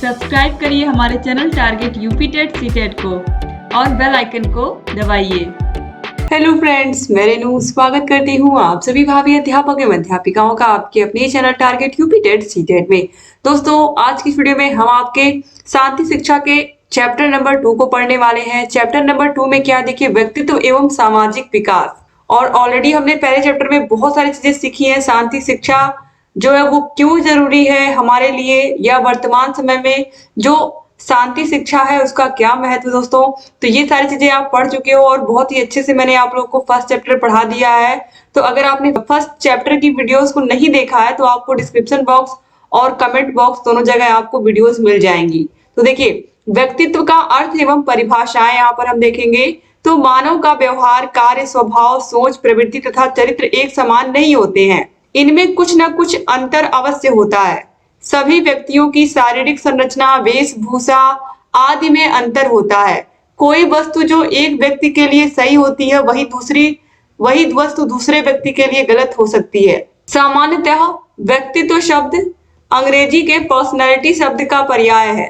Subscribe करिए हमारे channel target UP TET CTET को और बेल आइकन को दबाइए। हेलो फ्रेंड्स, मैं रेनू स्वागत करती हूँ आप सभी भावी अध्यापक एवं अध्यापिकाओं का आपके अपने channel target UP TET CTET में। दोस्तों, आज की वीडियो में हम आपके शांति शिक्षा के चैप्टर नंबर 2 को पढ़ने वाले हैं। चैप्टर नंबर 2 में क्या देखिए, व्यक्तित्व एवं सामाजिक विकास। और ऑलरेडी हमने पहले चैप्टर में बहुत सारी चीजें सीखी हैं। शांति शिक्षा जो है वो क्यों जरूरी है हमारे लिए, या वर्तमान समय में जो शांति शिक्षा है उसका क्या महत्व दोस्तों। तो ये सारी चीजें आप पढ़ चुके हो और बहुत ही अच्छे से मैंने आप लोगों को फर्स्ट चैप्टर पढ़ा दिया है। तो अगर आपने फर्स्ट चैप्टर की वीडियोस को नहीं देखा है तो आपको डिस्क्रिप्शन बॉक्स और कमेंट बॉक्स दोनों जगह आपको वीडियोस मिल जाएंगी। तो देखिए, व्यक्तित्व का अर्थ एवं परिभाषाएं यहाँ पर हम देखेंगे। तो मानव का व्यवहार, कार्य, स्वभाव, सोच, प्रवृत्ति तथा चरित्र एक समान नहीं होते हैं। इनमें कुछ न कुछ अंतर अवश्य होता है। सभी व्यक्तियों की शारीरिक संरचना, वेशभूषा आदि में अंतर होता है। कोई वस्तु जो एक व्यक्ति के लिए सही होती है वही वस्तु दूसरे व्यक्ति के लिए गलत हो सकती है। सामान्यतः व्यक्तित्व शब्द अंग्रेजी के पर्सनैलिटी शब्द का पर्याय है।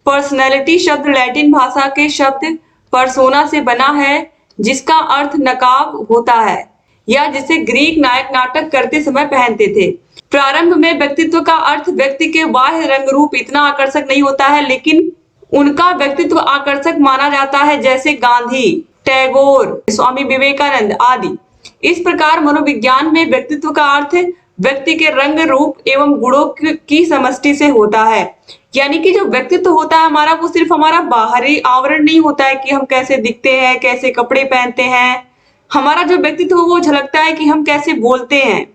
पर्सनैलिटी शब्द लैटिन भाषा के शब्द पर्सोना से बना है, जिसका अर्थ नकाब होता है, या जिसे ग्रीक नायक नाटक करते समय पहनते थे। प्रारंभ में व्यक्तित्व का अर्थ व्यक्ति के बाह्य रंग रूप इतना आकर्षक नहीं होता है, लेकिन उनका व्यक्तित्व आकर्षक माना जाता है, जैसे गांधी, टैगोर, स्वामी विवेकानंद आदि। इस प्रकार मनोविज्ञान में व्यक्तित्व का अर्थ व्यक्ति के रंग रूप एवं गुणों की समष्टि से होता है। यानी कि जो व्यक्तित्व होता है हमारा, वो सिर्फ हमारा बाहरी आवरण नहीं होता है कि हम कैसे दिखते हैं, कैसे कपड़े पहनते हैं। हमारा जो व्यक्तित्व वो झलकता है कि हम कैसे बोलते हैं,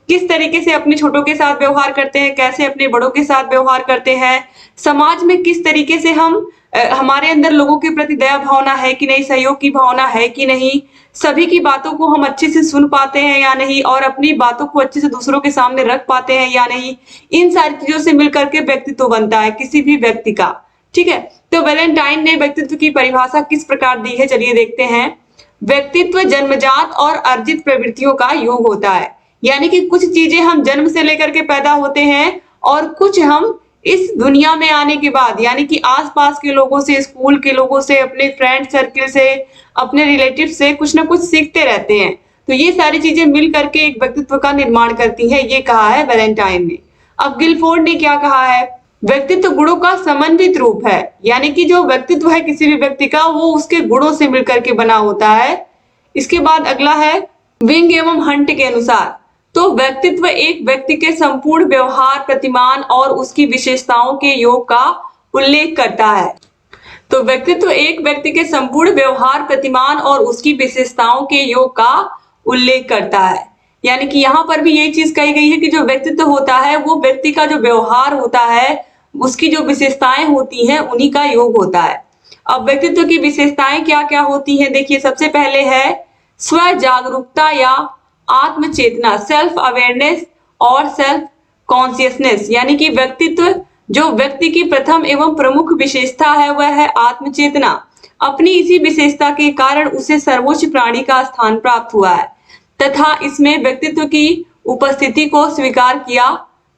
किस तरीके से अपने छोटों के साथ व्यवहार करते हैं, कैसे अपने बड़ों के साथ व्यवहार करते हैं, समाज में किस तरीके से हम हमारे अंदर लोगों के प्रति दया भावना है कि नहीं, सहयोग की भावना है कि नहीं, सभी की बातों को हम अच्छे से सुन पाते हैं या नहीं, और अपनी बातों को अच्छे से दूसरों के सामने रख पाते हैं या नहीं। इन सारी चीजों से मिलकर के व्यक्तित्व बनता है किसी भी व्यक्ति का। ठीक है, तो वैलेंटाइन ने व्यक्तित्व की परिभाषा किस प्रकार दी है, चलिए देखते हैं। व्यक्तित्व जन्मजात और अर्जित प्रवृत्तियों का योग होता है। यानी कि कुछ चीजें हम जन्म से लेकर के पैदा होते हैं और कुछ हम इस दुनिया में आने के बाद, यानी कि आसपास के लोगों से, स्कूल के लोगों से, अपने फ्रेंड सर्किल से, अपने रिलेटिव से कुछ ना कुछ सीखते रहते हैं। तो ये सारी चीजें मिल करके एक व्यक्तित्व का निर्माण करती है, ये कहा है वैलेंटाइन ने। अब गिलफोर्ड ने क्या कहा है, व्यक्तित्व गुणों का समन्वित रूप है। यानी कि जो व्यक्तित्व है किसी भी व्यक्ति का, वो उसके गुणों से मिलकर के बना होता है। इसके बाद अगला है विंग एवं हंट के अनुसार, तो व्यक्तित्व एक व्यक्ति के संपूर्ण व्यवहार, प्रतिमान और उसकी विशेषताओं के योग का उल्लेख करता है। तो व्यक्तित्व एक व्यक्ति के संपूर्ण व्यवहार, प्रतिमान और उसकी विशेषताओं के योग का उल्लेख करता है। यानी कि यहाँ पर भी यही चीज कही गई है कि जो व्यक्तित्व होता है वो व्यक्ति का जो व्यवहार होता है, उसकी जो विशेषताएं होती हैं, उन्हीं का योग होता है। अब व्यक्तित्व की विशेषताएं क्या क्या होती हैं, देखिए सबसे पहले है स्व जागरूकता या आत्म चेतना, सेल्फ अवेयरनेस और सेल्फ कॉन्शियसनेस। यानी कि व्यक्तित्व जो व्यक्ति की प्रथम एवं प्रमुख विशेषता है वह है आत्म चेतना। अपनी इसी विशेषता के कारण उसे सर्वोच्च प्राणी का स्थान प्राप्त हुआ है तथा इसमें व्यक्तित्व की उपस्थिति को स्वीकार किया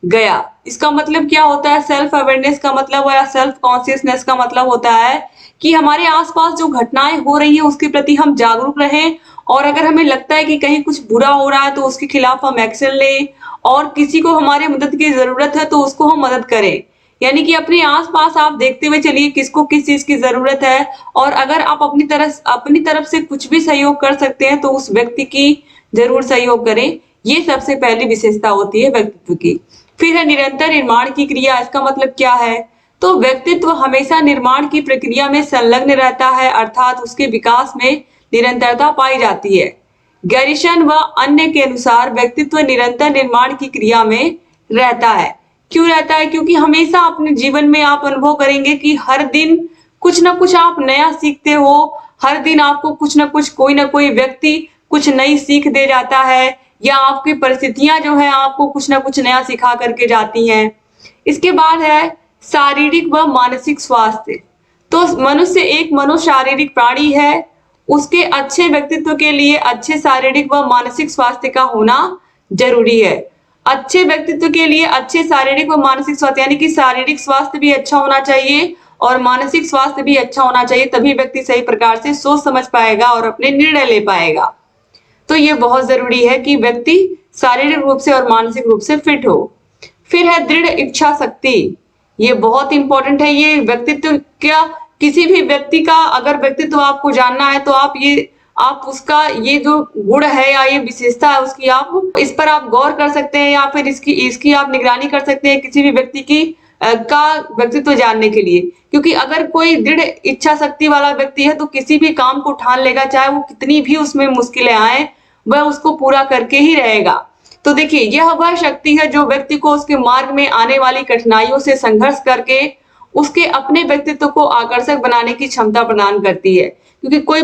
गया। इसका मतलब क्या होता है, सेल्फ अवेयरनेस का मतलब या सेल्फ कॉन्शियसनेस का मतलब होता है कि हमारे आसपास जो घटनाएं हो रही है उसके प्रति हम जागरूक रहें, और अगर हमें लगता है कि कहीं कुछ बुरा हो रहा है तो उसके खिलाफ हम एक्शन लें, और किसी को हमारे मदद की जरूरत है तो उसको हम मदद करें। यानी कि अपने आसपास आप देखते हुए चलिए किसको किस चीज की जरूरत है, और अगर आप अपनी तरफ से कुछ भी सहयोग कर सकते हैं तो उस व्यक्ति की जरूर सहयोग करें। ये सबसे पहली विशेषता होती है व्यक्तित्व की। फिर है निरंतर निर्माण की क्रिया। इसका मतलब क्या है, तो व्यक्तित्व हमेशा निर्माण की प्रक्रिया में संलग्न रहता है, अर्थात उसके विकास में निरंतरता पाई जाती है। गैरिसन व अन्य के अनुसार व्यक्तित्व निरंतर निर्माण की क्रिया में रहता है। क्यों रहता है, क्योंकि हमेशा अपने जीवन में आप अनुभव करेंगे कि हर दिन कुछ ना कुछ आप नया सीखते हो। हर दिन आपको कुछ ना कुछ, कोई ना कोई व्यक्ति कुछ नई सीख दे जाता है, या आपकी परिस्थितियां जो है आपको कुछ ना कुछ नया सिखा करके जाती हैं। इसके बाद है शारीरिक व मानसिक स्वास्थ्य। तो मनुष्य एक मनोशारीरिक प्राणी है। उसके अच्छे व्यक्तित्व के लिए अच्छे शारीरिक व मानसिक स्वास्थ्य का होना जरूरी है। अच्छे व्यक्तित्व के लिए अच्छे शारीरिक व मानसिक स्वास्थ्य, यानी कि शारीरिक स्वास्थ्य भी अच्छा होना चाहिए और मानसिक स्वास्थ्य भी अच्छा होना चाहिए, तभी व्यक्ति सही प्रकार से सोच समझ पाएगा और अपने निर्णय ले पाएगा। तो ये बहुत जरूरी है कि व्यक्ति शारीरिक रूप से और मानसिक रूप से फिट हो। फिर है दृढ़ इच्छा शक्ति। ये बहुत इंपॉर्टेंट है। ये व्यक्तित्व क्या, किसी भी व्यक्ति का अगर व्यक्तित्व आपको जानना है तो आप उसका ये जो गुण है या ये विशेषता है उसकी आप इस पर आप गौर कर सकते हैं या फिर इसकी इसकी आप निगरानी कर सकते हैं किसी भी व्यक्ति की का व्यक्तित्व जानने के लिए। क्योंकि अगर कोई दृढ़ इच्छा शक्ति वाला व्यक्ति है तो किसी भी काम को ठान लेगा, चाहे वो कितनी भी उसमें मुश्किलें आए वह उसको पूरा करके ही रहेगा। तो देखिए, यह वह शक्ति है जो व्यक्ति को उसके मार्ग में आने वाली कठिनाइयों से संघर्ष करके उसके अपने व्यक्तित्व को आकर्षक बनाने की क्षमता प्रदान करती है। क्योंकि कोई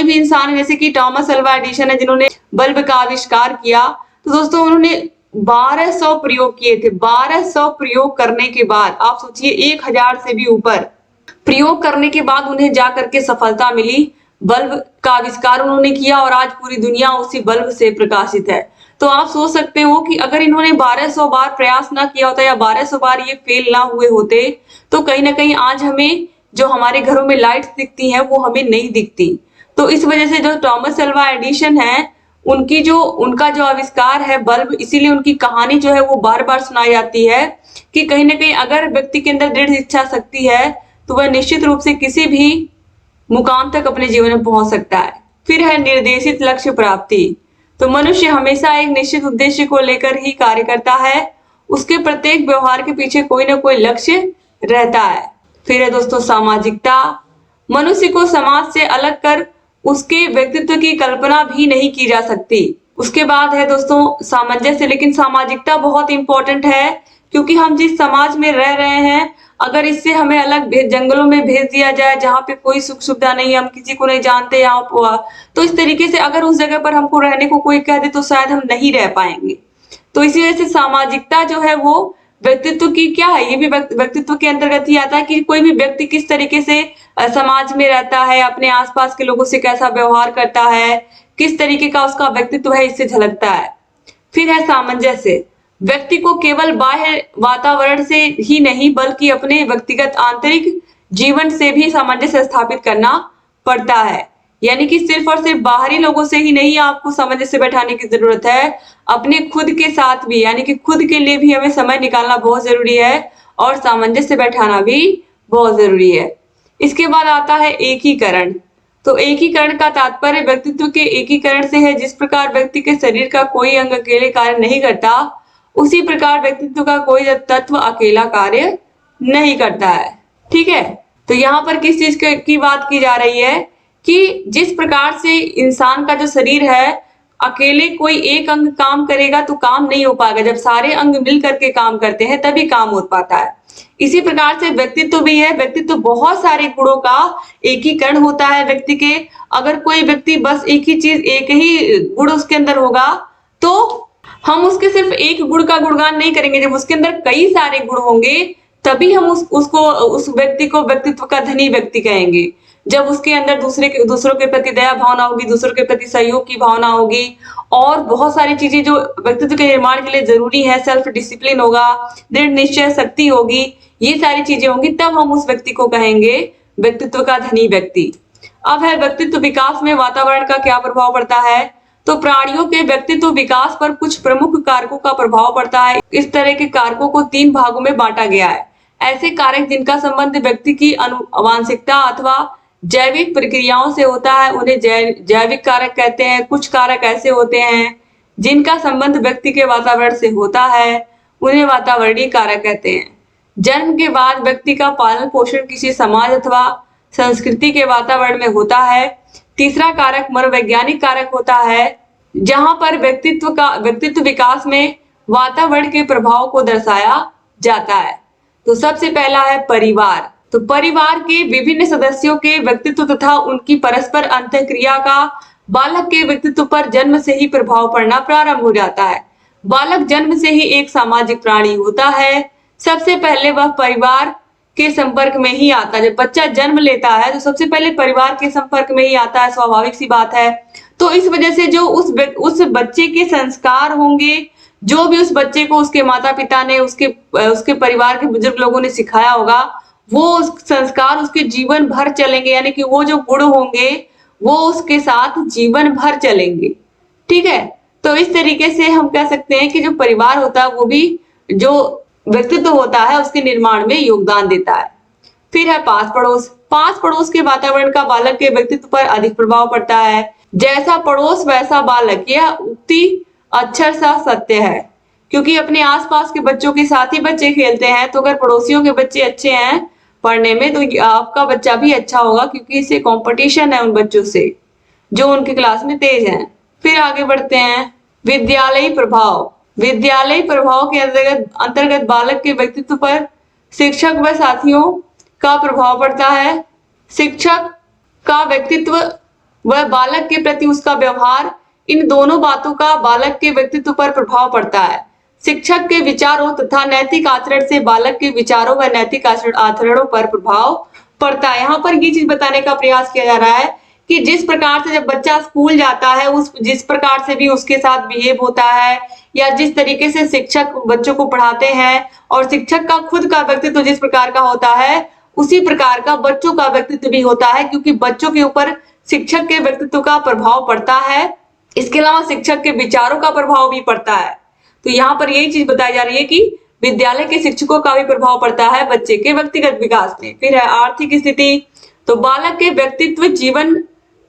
भी इंसान, जैसे कि थॉमस अल्वा एडिसन है जिन्होंने बल्ब का आविष्कार किया, तो दोस्तों उन्होंने 1200 प्रयोग किए थे। 1200 प्रयोग करने के बाद आप सोचिए 1000 से भी ऊपर प्रयोग करने के बाद उन्हें जा करके सफलता मिली। बल्ब का आविष्कार उन्होंने किया और आज पूरी दुनिया उसी बल्ब से प्रकाशित है। तो आप सोच सकते हो कि अगर इन्होंने 1200 बार प्रयास ना किया होता या 1200 बार ये फेल ना हुए होते तो कहीं ना कहीं आज हमें जो हमारे घरों में लाइट्स दिखती हैं वो हमें नहीं दिखती। तो इस वजह से जो थॉमस अल्वा एडिसन है उनका जो आविष्कार है बल्ब, इसीलिए उनकी कहानी जो है वो बार बार सुनाई जाती है कि कहीं ना कहीं अगर व्यक्ति के अंदर दृढ़ इच्छा शक्ति है तो वह निश्चित रूप से किसी भी मुकाम तक अपने जीवन में पहुंच सकता है। फिर है निर्देशित लक्ष्य प्राप्ति। तो मनुष्य हमेशा एक निश्चित उद्देश्य को लेकर ही कार्य करता है। उसके प्रत्येक व्यवहार के पीछे कोई ना कोई लक्ष्य रहता है। फिर है दोस्तों सामाजिकता। मनुष्य को समाज से अलग कर उसके व्यक्तित्व की कल्पना भी नहीं की जा सकती। उसके बाद है दोस्तों सामंजस्य। लेकिन सामाजिकता बहुत इंपॉर्टेंट है क्योंकि हम जिस समाज में रह रहे हैं, अगर इससे हमें अलग जंगलों में भेज दिया जाए जहाँ पे कोई सुख सुविधा नहीं है, हम किसी को नहीं जानते यहाँ पर, तो इस तरीके से अगर उस जगह पर हमको रहने को कोई कह दे तो शायद हम नहीं रह पाएंगे। तो इसी वजह से सामाजिकता जो है वो व्यक्तित्व की क्या है, ये भी व्यक्तित्व के अंतर्गत ही आता है कि कोई भी व्यक्ति किस तरीके से समाज में रहता है, अपने आसपास के लोगों से कैसा व्यवहार करता है, किस तरीके का उसका व्यक्तित्व है, इससे झलकता है। फिर है सामंजस्य। व्यक्ति को केवल बाह्य वातावरण से ही नहीं बल्कि अपने व्यक्तिगत आंतरिक जीवन से भी सामंजस्य स्थापित करना पड़ता है। यानी कि सिर्फ और सिर्फ बाहरी लोगों से ही नहीं आपको सामंजस्य बैठाने की जरूरत है, अपने खुद के साथ भी, यानी कि खुद के लिए भी हमें समय निकालना बहुत जरूरी है और सामंजस्य बैठाना भी बहुत जरूरी है। इसके बाद आता है एकीकरण। तो एकीकरण का तात्पर्य व्यक्तित्व के एकीकरण से है। जिस प्रकार व्यक्ति के शरीर का कोई अंग अकेले कार्य नहीं करता, उसी प्रकार व्यक्तित्व का कोई तत्व अकेला कार्य नहीं करता है। ठीक है, तो यहाँ पर किस चीज की बात की जा रही है कि जिस प्रकार से इंसान का जो शरीर है, अकेले कोई एक अंग काम करेगा तो काम नहीं हो पाएगा, जब सारे अंग मिल करके काम करते हैं तभी काम हो पाता है। इसी प्रकार से व्यक्तित्व भी है। व्यक्तित्व बहुत सारे गुणों का एकीकरण होता है व्यक्ति के। अगर कोई व्यक्ति बस एक ही चीज, एक ही गुण उसके अंदर होगा तो हम उसके सिर्फ एक गुण का गुणगान नहीं करेंगे। जब उसके अंदर कई सारे गुण होंगे तभी हम उस व्यक्ति को व्यक्तित्व का धनी व्यक्ति कहेंगे। जब उसके अंदर दूसरों के प्रति दया भावना होगी, दूसरों के प्रति सहयोग की भावना होगी और बहुत सारी चीजें जो व्यक्तित्व के निर्माण के लिए जरूरी है, सेल्फ डिसिप्लिन होगा, दृढ़ निश्चय शक्ति होगी, ये सारी चीजें होंगी, तब हम उस व्यक्ति को कहेंगे व्यक्तित्व का धनी व्यक्ति। अब है व्यक्तित्व विकास में वातावरण का क्या प्रभाव पड़ता है। तो प्राणियों के व्यक्तित्व विकास पर कुछ प्रमुख कारकों का प्रभाव पड़ता है। इस तरह के कारकों को 3 भागों में बांटा गया है। ऐसे कारक जिनका संबंध व्यक्ति की आनुवांशिकता अथवा जैविक प्रक्रियाओं से होता है उन्हें जैविक कारक कहते हैं। कुछ कारक ऐसे होते हैं जिनका संबंध व्यक्ति के वातावरण से होता है, उन्हें वातावरणीय कारक कहते हैं। जन्म के बाद व्यक्ति का पालन पोषण किसी समाज अथवा संस्कृति के वातावरण में होता है। तीसरा कारक मनोवैज्ञानिक कारक होता है, जहां पर व्यक्तित्व विकास में वातावरण के प्रभाव को दर्शाया जाता है। तो सबसे पहला है परिवार। तो परिवार के विभिन्न सदस्यों के व्यक्तित्व तथा उनकी परस्पर अंतःक्रिया का बालक के व्यक्तित्व पर जन्म से ही प्रभाव पड़ना प्रारंभ हो जाता है। बालक जन्म से ही एक सामाजिक प्राणी होता है। सबसे पहले वह परिवार के संपर्क में ही आता है। जब बच्चा जन्म लेता है तो सबसे पहले परिवार के संपर्क में ही आता है, स्वाभाविक सी बात है। तो इस वजह से जो उस बच्चे के संस्कार होंगे, जो भी उस बच्चे को उसके माता पिता ने, उसके परिवार के बुजुर्ग लोगों ने सिखाया होगा, वो संस्कार उसके जीवन भर चलेंगे, यानी कि वो जो गुण होंगे वो उसके साथ जीवन भर चलेंगे। ठीक है, तो इस तरीके से हम कह सकते हैं कि जो परिवार होता है वो भी जो व्यक्तित्व होता है उसके निर्माण में योगदान देता है। फिर है पास पड़ोस। पास पड़ोस के वातावरण का बालक के व्यक्तित्व पर अधिक प्रभाव पड़ता है। जैसा पड़ोस वैसा बालक, यह उक्ति अक्षर सा सत्य है, क्योंकि अपने आसपास के बच्चों के साथ ही बच्चे खेलते हैं, तो अगर पड़ोसियों के बच्चे अच्छे हैं पढ़ने में तो आपका बच्चा भी अच्छा होगा, क्योंकि इससे कंपटीशन है उन बच्चों से जो उनकी क्लास में तेज हैं। फिर आगे बढ़ते हैं, विद्यालयी प्रभाव। विद्यालयी प्रभाव के अंतर्गत बालक के व्यक्तित्व पर शिक्षक व साथियों का प्रभाव पड़ता है। शिक्षक का व्यक्तित्व व बालक के प्रति उसका व्यवहार, इन दोनों बातों का बालक के व्यक्तित्व पर प्रभाव पड़ता है। शिक्षक के विचारों तथा नैतिक आचरण से बालक के विचारों व नैतिक आचरणों पर प्रभाव पड़ता है। यहाँ पर ये चीज बताने का प्रयास किया जा रहा है कि जिस प्रकार से जब बच्चा स्कूल जाता है, उस जिस प्रकार से भी उसके साथ बिहेव होता है, या जिस तरीके से शिक्षक बच्चों को पढ़ाते हैं, और शिक्षक का खुद का व्यक्तित्व जिस प्रकार का होता है उसी प्रकार का बच्चों का व्यक्तित्व भी होता है, क्योंकि बच्चों के ऊपर शिक्षक के व्यक्तित्व का प्रभाव पड़ता है। इसके अलावा शिक्षक के विचारों का प्रभाव भी पड़ता है। तो यहाँ पर यही चीज बताई जा रही है कि विद्यालय के शिक्षकों का भी प्रभाव पड़ता है बच्चे के व्यक्तिगत विकास में। फिर है आर्थिक स्थिति। तो बालक के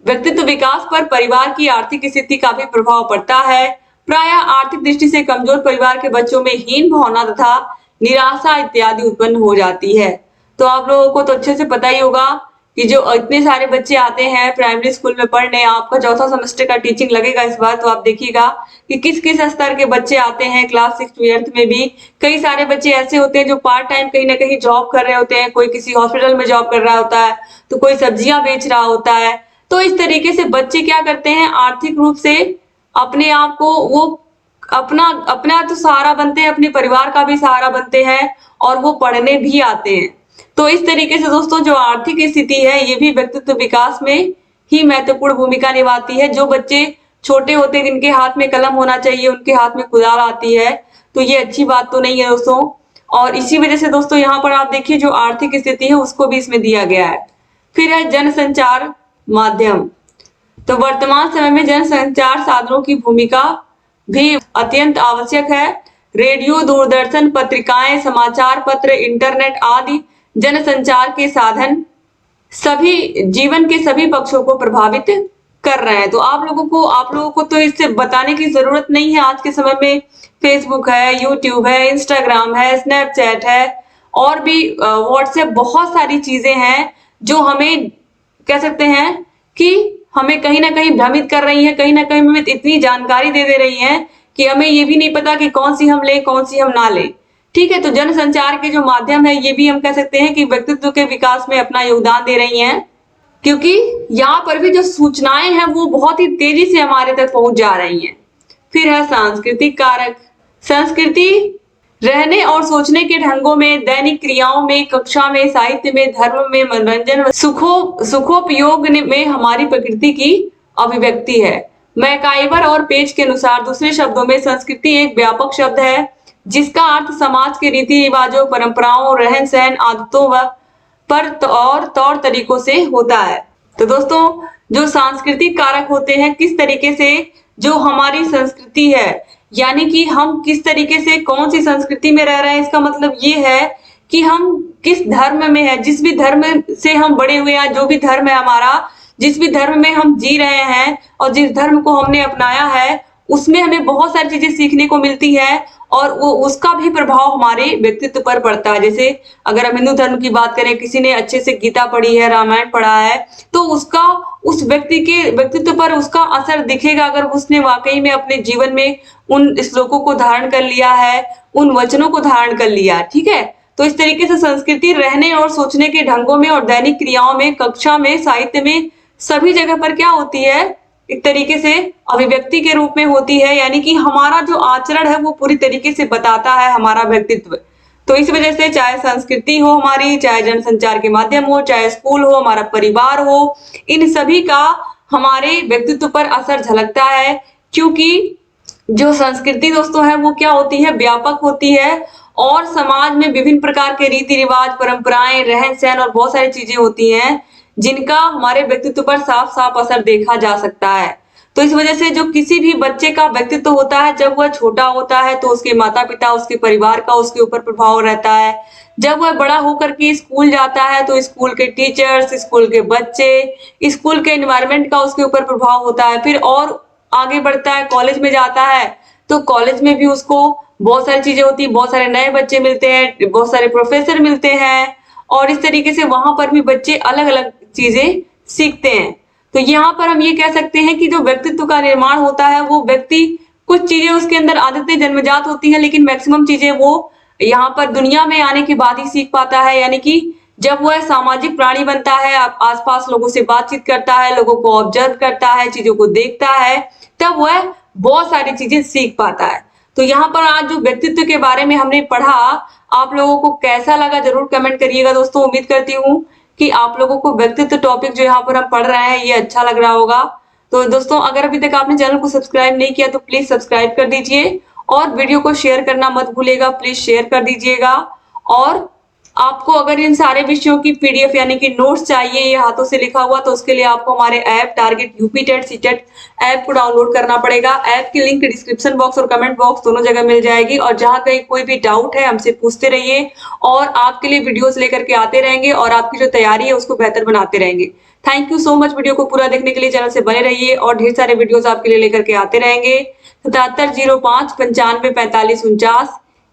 व्यक्तित्व विकास पर परिवार की आर्थिक स्थिति का भी प्रभाव पड़ता है। प्रायः आर्थिक दृष्टि से कमजोर परिवार के बच्चों में हीन भावना तथा निराशा इत्यादि उत्पन्न हो जाती है। तो आप लोगों को तो अच्छे से पता ही होगा कि जो इतने सारे बच्चे आते हैं प्राइमरी स्कूल में पढ़ने, आपका चौथा सेमेस्टर का टीचिंग लगेगा इस बार, तो आप देखिएगा कि किस किस स्तर के बच्चे आते हैं। क्लास 6 12th में भी कई सारे बच्चे ऐसे होते हैं जो पार्ट टाइम कहीं ना कहीं जॉब कर रहे होते हैं, कोई किसी हॉस्पिटल में जॉब कर रहा होता है, तो कोई सब्जियां बेच रहा होता है। तो इस तरीके से बच्चे क्या करते हैं, आर्थिक रूप से अपने आप को वो अपना तो सहारा बनते हैं, अपने परिवार का भी सहारा बनते हैं, और वो पढ़ने भी आते हैं। तो इस तरीके से दोस्तों जो आर्थिक स्थिति है ये भी व्यक्तित्व विकास में ही महत्वपूर्ण भूमिका निभाती है। जो बच्चे छोटे होते हैं जिनके हाथ में कलम होना चाहिए उनके हाथ में कुदाल आती है, तो ये अच्छी बात तो नहीं है दोस्तों। और इसी वजह से दोस्तों यहाँ पर आप देखिए जो आर्थिक स्थिति है उसको भी इसमें दिया गया है। फिर है जनसंचार माध्यम। तो वर्तमान समय में जनसंचार साधनों की भूमिका भी अत्यंत आवश्यक है। रेडियो, दूरदर्शन, पत्रिकाएं, समाचार पत्र, इंटरनेट आदि जनसंचार के साधन सभी जीवन के सभी पक्षों को प्रभावित कर रहे हैं। तो आप लोगों को तो इससे बताने की जरूरत नहीं है। आज के समय में फेसबुक है, यूट्यूब है, इंस्टाग्राम है, स्नैपचैट है, और भी व्हाट्सएप, बहुत सारी चीजें हैं जो हमें कह सकते हैं कि हमें कहीं ना कहीं भ्रमित कर रही है, कहीं ना कहीं हमें इतनी जानकारी दे रही है कि हमें ये भी नहीं पता कि कौन सी हम लें कौन सी हम ना लें। ठीक है, तो जनसंचार के जो माध्यम है ये भी हम कह सकते हैं कि व्यक्तित्व के विकास में अपना योगदान दे रही हैं, क्योंकि यहाँ पर भी जो सूचनाएं हैं वो बहुत ही तेजी से हमारे तक पहुंच जा रही हैं। फिर है सांस्कृतिक कारक। संस्कृति रहने और सोचने के ढंगों में, दैनिक क्रियाओं में, कक्षा में, साहित्य में, धर्म में, मनोरंजन, सुखोपयोग में हमारी प्रकृति की अभिव्यक्ति है। मैकाइवर और पेज के अनुसार दूसरे शब्दों में संस्कृति एक व्यापक शब्द है जिसका अर्थ समाज के रीति रिवाजों, परंपराओं, रहन सहन, आदतों व और तौर तरीकों से होता है। तो दोस्तों जो सांस्कृतिक कारक होते हैं, किस तरीके से जो हमारी संस्कृति है, यानी कि हम किस तरीके से कौन सी संस्कृति में रह रहे हैं, इसका मतलब ये है कि हम किस धर्म में है, जिस भी धर्म से हम बड़े हुए हैं, जो भी धर्म है हमारा, जिस भी धर्म में हम जी रहे हैं और जिस धर्म को हमने अपनाया है उसमें हमें बहुत सारी चीजें सीखने को मिलती है, और वो उसका भी प्रभाव हमारे व्यक्तित्व पर पड़ता है। जैसे अगर हम हिंदू धर्म की बात करें, किसी ने अच्छे से गीता पढ़ी है, रामायण पढ़ा है, तो उसका उस व्यक्ति के व्यक्तित्व पर उसका असर दिखेगा अगर उसने वाकई में अपने जीवन में उन श्लोकों को धारण कर लिया है, उन वचनों को धारण कर लिया। ठीक है, तो इस तरीके से संस्कृति रहने और सोचने के ढंगों में और दैनिक क्रियाओं में, कक्षा में, साहित्य में, सभी जगह पर क्या होती है, एक तरीके से अभिव्यक्ति के रूप में होती है, यानी कि हमारा जो आचरण है वो पूरी तरीके से बताता है हमारा व्यक्तित्व। तो इस वजह से चाहे संस्कृति हो हमारी, चाहे जनसंचार के माध्यम हो, चाहे स्कूल हो, हमारा परिवार हो, इन सभी का हमारे व्यक्तित्व पर असर झलकता है, क्योंकि जो संस्कृति दोस्तों है वो क्या होती है, व्यापक होती है और समाज में विभिन्न प्रकार के रीति रिवाज, परंपराएं, रहन सहन और बहुत सारी चीजें होती हैं जिनका हमारे व्यक्तित्व पर साफ साफ असर देखा जा सकता है। तो इस वजह से जो किसी भी बच्चे का व्यक्तित्व होता है, जब वह छोटा होता है तो उसके माता पिता, उसके परिवार का उसके ऊपर प्रभाव रहता है। जब वह बड़ा होकर के स्कूल जाता है तो स्कूल के टीचर्स, स्कूल के बच्चे, स्कूल के एनवायरनमेंट का उसके ऊपर प्रभाव होता है। फिर और आगे बढ़ता है, कॉलेज में जाता है तो कॉलेज में भी उसको बहुत सारी चीजें होती है, बहुत सारे नए बच्चे मिलते हैं, बहुत सारे प्रोफेसर मिलते हैं और इस तरीके से वहां पर भी बच्चे अलग अलग चीजें सीखते हैं। तो यहाँ पर हम ये कह सकते हैं कि जो व्यक्तित्व का निर्माण होता है वो व्यक्ति, कुछ चीजें उसके अंदर आदतें जन्मजात होती हैं लेकिन मैक्सिमम चीजें वो यहाँ पर दुनिया में आने के बाद ही सीख पाता है। यानी कि जब वह सामाजिक प्राणी बनता है, आसपास लोगों से बातचीत करता है, लोगों को ऑब्जर्व करता है, चीजों को देखता है, तब वह बहुत सारी चीजें सीख पाता है। तो यहाँ पर आज जो व्यक्तित्व के बारे में हमने पढ़ा, आप लोगों को कैसा लगा जरूर कमेंट करिएगा दोस्तों। उम्मीद करती हूँ कि आप लोगों को व्यक्तित्व टॉपिक जो यहाँ पर हम पढ़ रहे हैं ये अच्छा लग रहा होगा। तो दोस्तों अगर अभी तक आपने चैनल को सब्सक्राइब नहीं किया तो प्लीज सब्सक्राइब कर दीजिए और वीडियो को शेयर करना मत भूलिएगा, प्लीज शेयर कर दीजिएगा। और आपको अगर इन सारे विषयों की पीडीएफ यानी कि नोट्स चाहिए ये हाथों से लिखा हुआ, तो उसके लिए आपको हमारे app target UP TET CTET app को डाउनलोड करना पड़ेगा। ऐप की लिंक डिस्क्रिप्शन बॉक्स और कमेंट बॉक्स दोनों जगह मिल जाएगी और जहां कहीं कोई भी डाउट है हमसे पूछते रहिए और आपके लिए वीडियोस लेकर के आते रहेंगे और आपकी जो तैयारी है उसको बेहतर बनाते रहेंगे। Thank you so much video को पूरा देखने के लिए। चैनल से बने रहिए और ढेर सारे वीडियोस आपके लिए लेकर के आते रहेंगे। 7705 95 45 49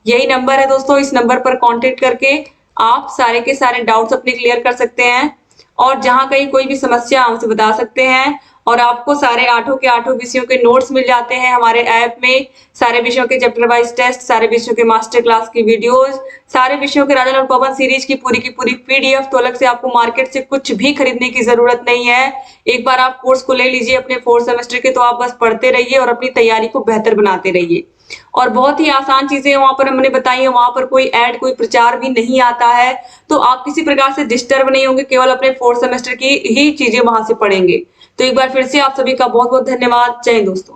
यही नंबर है दोस्तों। इस नंबर पर कांटेक्ट करके आप सारे के सारे डाउट्स अपने क्लियर कर सकते हैं और जहां कहीं कोई भी समस्या हमसे बता सकते हैं। और आपको सारे आठों के आठों विषयों के नोट्स मिल जाते हैं हमारे ऐप में। सारे विषयों के चैप्टर वाइज टेस्ट, सारे विषयों के मास्टर क्लास की वीडियोस, सारे विषयों के राजन और पवन सीरीज की पूरी पीडीएफ। तो अलग से आपको मार्केट से कुछ भी खरीदने की जरूरत नहीं है। एक बार आप कोर्स को ले लीजिए अपने 4th सेमेस्टर के, तो आप बस पढ़ते रहिए और अपनी तैयारी को बेहतर बनाते रहिए। और बहुत ही आसान चीजें वहां पर हमने बताई है, वहां पर कोई ऐड, कोई प्रचार भी नहीं आता है। तो आप किसी प्रकार से डिस्टर्ब नहीं होंगे, केवल अपने 4th सेमेस्टर की ही चीजें वहां से पढ़ेंगे। तो एक बार फिर से आप सभी का बहुत बहुत धन्यवाद। जय हिंद दोस्तों।